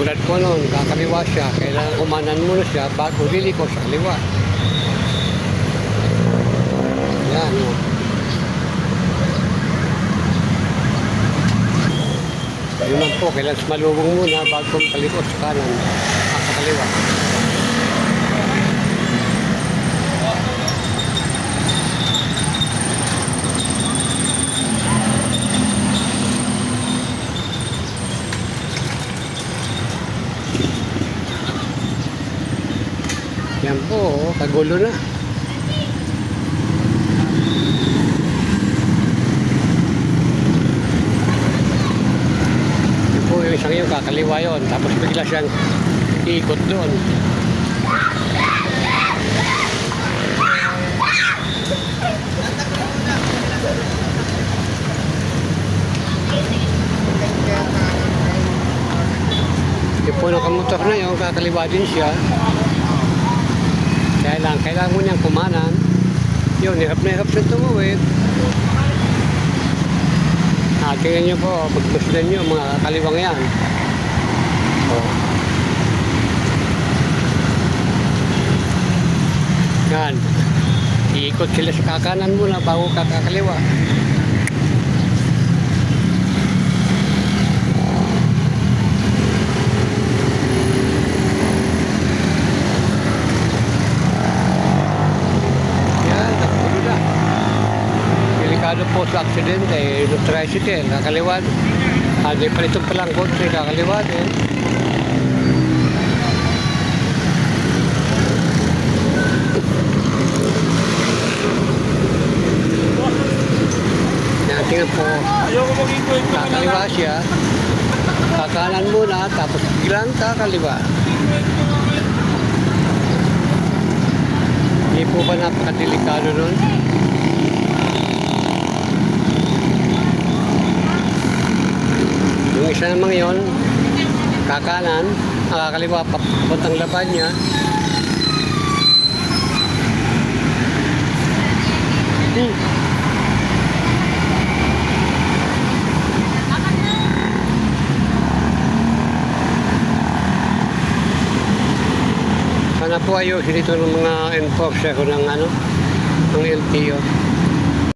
Tulad po noon, kakaliwa siya, kailangan kumanan muna siya bago liliko sa kaliwa. Yan, o. Yun lang po, kailangan malubong muna bago paliko sa kanan, sa kaliwa. Yan po, kagulo na. Yan po, yung isang yung kakaliwa yun. Tapos bigla siyang iikot doon. Yung po nakamotor na yun, kakaliwa din siya. Kailangan mo niyang kumanan. Yun, hirap na hirap siya tumuwid. Tingnan niyo po, pagmasdan niyo, mga kaliwang yan. Oh. Yan. Iikot sila sa kakanan muna bago kakaliwa. Delikado po sa aksidente, yung tricycle, kakaliwa. Di pa ito palang kotse, kakaliwa din. Tingnan po, kakaliwa siya. Kakanan muna, tapos biglang kakaliwa. Hindi po ba napakadelikado nun? Yung isa namang yun, kakanan, kakaliwa, papuntang laban niya. Sana po ayusin dito ng mga enforcer ko ng LTO.